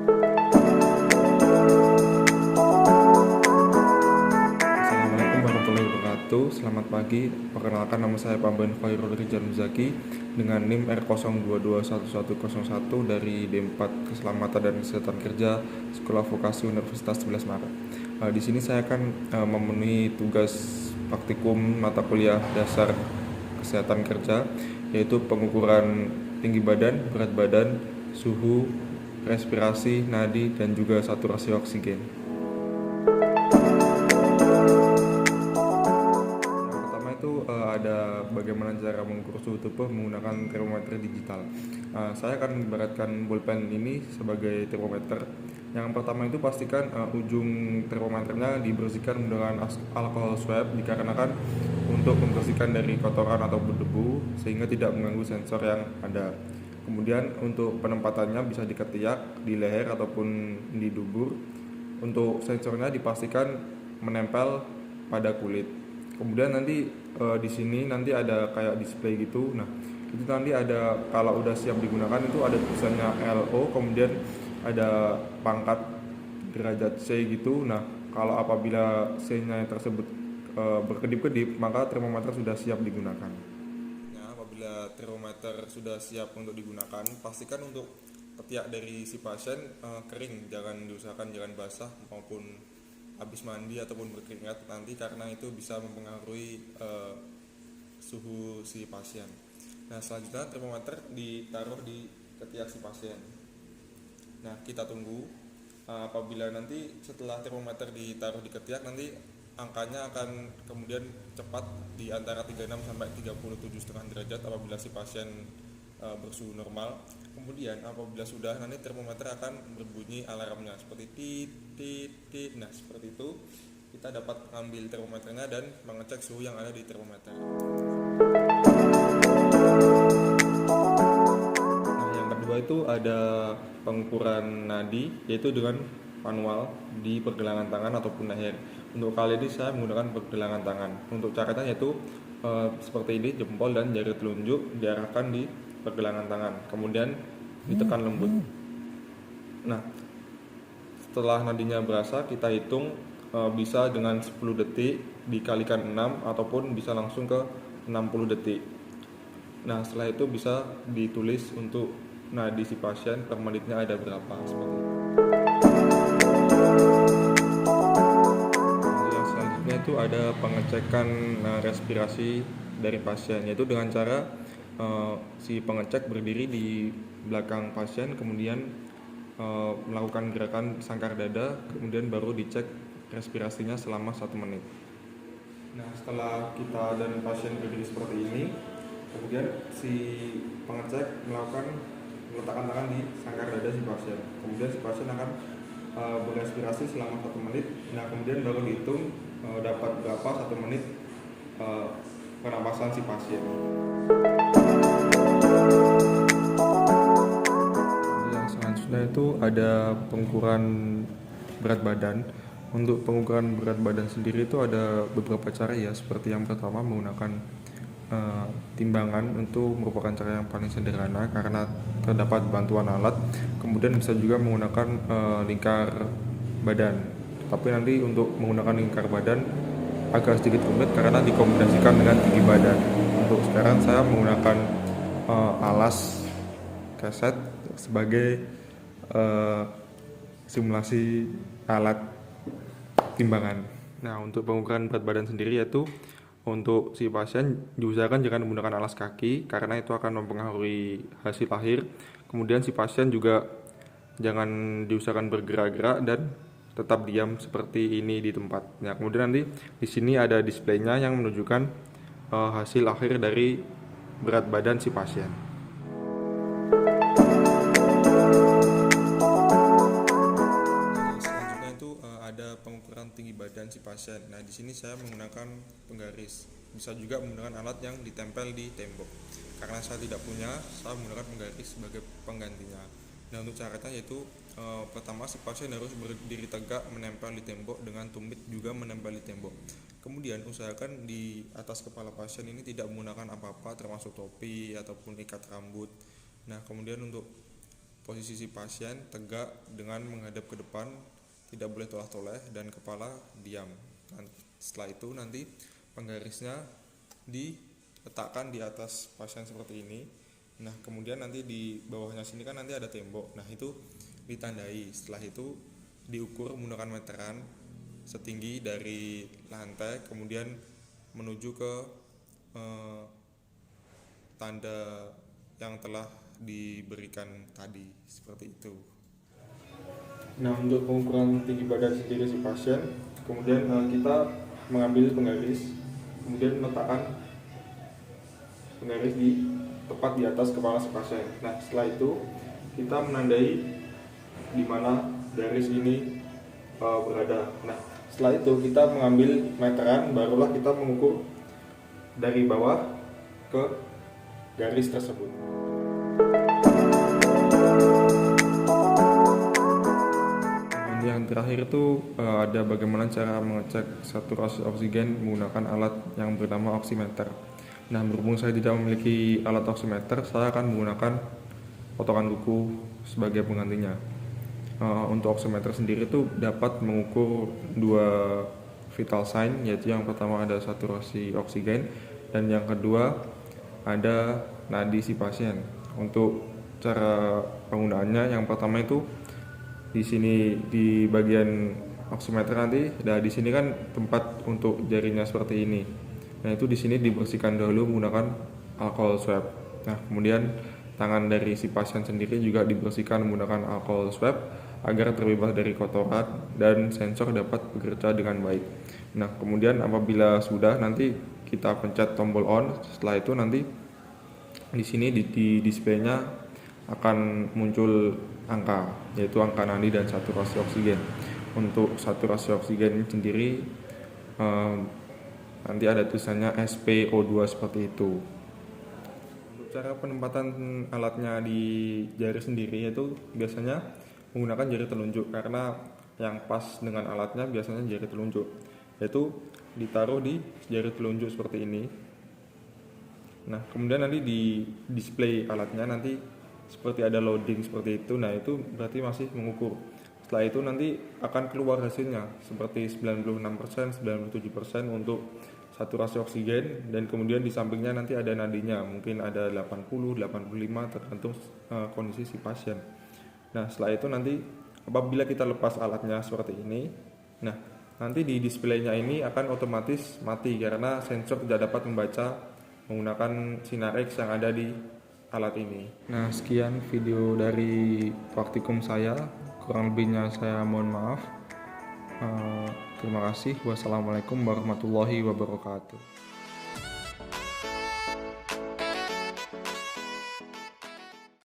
Assalamualaikum warahmatullahi wabarakatuh. Selamat pagi. Perkenalkan, nama saya Pamban Khairul Rizal Muzaki dengan NIM R02211101 dari D4 Keselamatan dan Kesehatan Kerja Sekolah Vokasi Universitas 11 Maret. Di sini saya akan memenuhi tugas praktikum mata kuliah dasar kesehatan kerja, yaitu pengukuran tinggi badan, berat badan, suhu, respirasi, nadi, dan juga saturasi oksigen. Yang pertama itu ada bagaimana cara mengukur suhu tubuh menggunakan termometer digital. Saya akan membaratkan bolpen ini sebagai termometer. Yang pertama itu pastikan ujung termometernya dibersihkan menggunakan alkohol swab, dikarenakan untuk membersihkan dari kotoran atau debu sehingga tidak mengganggu sensor yang ada. Kemudian untuk penempatannya bisa di ketiak, di leher ataupun di dubur. Untuk sensornya dipastikan menempel pada kulit. Kemudian nanti di sini nanti ada kayak display gitu. Nah, itu nanti ada, kalau udah siap digunakan itu ada tulisannya LO, kemudian ada pangkat derajat C gitu. Nah, kalau apabila C-nya tersebut berkedip-kedip, maka termometer sudah siap digunakan. Nah, apabila termometer sudah siap untuk digunakan, pastikan untuk ketiak dari si pasien kering, jangan diusahakan jangan basah maupun habis mandi ataupun berkeringat nanti, karena itu bisa mempengaruhi suhu si pasien. Nah, selanjutnya termometer ditaruh di ketiak si pasien. Nah, kita tunggu apabila nanti setelah termometer ditaruh di ketiak, nanti angkanya akan kemudian cepat di antara 36 sampai 37,5 derajat apabila si pasien bersuhu normal. Kemudian apabila sudah, nanti termometer akan berbunyi alarmnya seperti tit tit tit. Nah, seperti itu kita dapat mengambil termometernya dan mengecek suhu yang ada di termometer. Nah, yang kedua itu ada pengukuran nadi, yaitu dengan manual di pergelangan tangan ataupun leher. Untuk kali ini saya menggunakan pergelangan tangan. Untuk caranya yaitu seperti ini, jempol dan jari telunjuk diarahkan di pergelangan tangan, kemudian ditekan lembut. Nah, setelah nadinya berasa, kita hitung bisa dengan 10 detik dikalikan 6 ataupun bisa langsung ke 60 detik. Nah, setelah itu bisa ditulis untuk nadi si pasien per menitnya ada berapa, seperti itu. Yang selanjutnya itu ada pengecekan respirasi dari pasien, yaitu dengan cara si pengecek berdiri di belakang pasien, kemudian melakukan gerakan sangkar dada, kemudian baru dicek respirasinya selama 1 menit. Nah, setelah kita dan pasien berdiri seperti ini, kemudian si pengecek meletakkan tangan di sangkar dada si pasien. Kemudian si pasien akan berrespirasi selama 1 menit. Nah, kemudian baru dihitung dapat berapa 1 menit pernapasan si pasien. Yang selanjutnya itu ada pengukuran berat badan. Untuk pengukuran berat badan sendiri itu ada beberapa cara ya. Seperti yang pertama, menggunakan timbangan. Itu merupakan cara yang paling sederhana karena terdapat bantuan alat. Kemudian bisa juga menggunakan lingkar badan. Tapi nanti untuk menggunakan lingkar badan agak sedikit rumit karena dikombinasikan dengan tinggi badan. Untuk sekarang saya menggunakan alas keset sebagai simulasi alat timbangan. Nah, untuk pengukuran berat badan sendiri, yaitu untuk si pasien diusahakan jangan menggunakan alas kaki karena itu akan mempengaruhi hasil akhir. Kemudian si pasien juga jangan diusahakan bergerak-gerak dan tetap diam seperti ini di tempat. Nah, kemudian nanti di sini ada displaynya yang menunjukkan hasil akhir dari berat badan si pasien. Selanjutnya itu ada pengukuran tinggi badan si pasien. Nah, di sini saya menggunakan penggaris. Bisa juga menggunakan alat yang ditempel di tembok. Karena saya tidak punya, saya menggunakan penggaris sebagai penggantinya. Nah, untuk caranya yaitu pertama si pasien harus berdiri tegak menempel di tembok dengan tumit juga menempel di tembok. Kemudian usahakan di atas kepala pasien ini tidak menggunakan apa-apa termasuk topi ataupun ikat rambut. Nah, kemudian untuk posisi si pasien tegak dengan menghadap ke depan, tidak boleh toleh-toleh, dan kepala diam. Setelah itu nanti penggarisnya diletakkan di atas pasien seperti ini. Nah, kemudian nanti di bawahnya sini kan nanti ada tembok. Nah, itu ditandai. Setelah itu diukur menggunakan meteran setinggi dari lantai, kemudian menuju ke tanda yang telah diberikan tadi, seperti itu. Nah, untuk pengukuran tinggi badan sendiri si pasien, kemudian kita mengambil penggaris, kemudian meletakkan penggaris tepat di atas kepala si pasien. Nah, setelah itu kita menandai di mana garis ini berada. Nah, setelah itu kita mengambil meteran, barulah kita mengukur dari bawah ke garis tersebut. Yang terakhir itu ada bagaimana cara mengecek saturasi oksigen menggunakan alat yang bernama oximeter. Nah, berhubung saya tidak memiliki alat oximeter, saya akan menggunakan potongan kuku sebagai penggantinya. Untuk oximeter sendiri itu dapat mengukur dua vital sign, yaitu yang pertama ada saturasi oksigen dan yang kedua ada nadi si pasien. Untuk cara penggunaannya, yang pertama itu di sini di bagian oximeter nanti, di sini kan tempat untuk jarinya seperti ini. Nah, itu di sini dibersihkan dahulu menggunakan alcohol swab. Nah, kemudian tangan dari si pasien sendiri juga dibersihkan menggunakan alcohol swab agar terbebas dari kotoran dan sensor dapat bekerja dengan baik. Nah, kemudian apabila sudah, nanti kita pencet tombol on. Setelah itu nanti di sini di displaynya akan muncul angka, yaitu angka nadi dan saturasi oksigen. Untuk saturasi oksigen sendiri nanti ada tulisannya SpO2 seperti itu. Untuk cara penempatan alatnya di jari sendiri, yaitu biasanya menggunakan jari telunjuk, karena yang pas dengan alatnya biasanya jari telunjuk, yaitu ditaruh di jari telunjuk seperti ini. Nah, kemudian nanti di display alatnya nanti seperti ada loading seperti itu. Nah, itu berarti masih mengukur. Setelah itu nanti akan keluar hasilnya seperti 96%, 97% untuk saturasi oksigen, dan kemudian di sampingnya nanti ada nadinya, mungkin ada 80, 85 tergantung kondisi si pasien. Nah, setelah itu nanti apabila kita lepas alatnya seperti ini, nah nanti di displaynya ini akan otomatis mati karena sensor tidak dapat membaca menggunakan sinar X yang ada di alat ini. Nah, sekian video dari praktikum saya, kurang lebihnya saya mohon maaf. Terima kasih. Wassalamualaikum warahmatullahi wabarakatuh.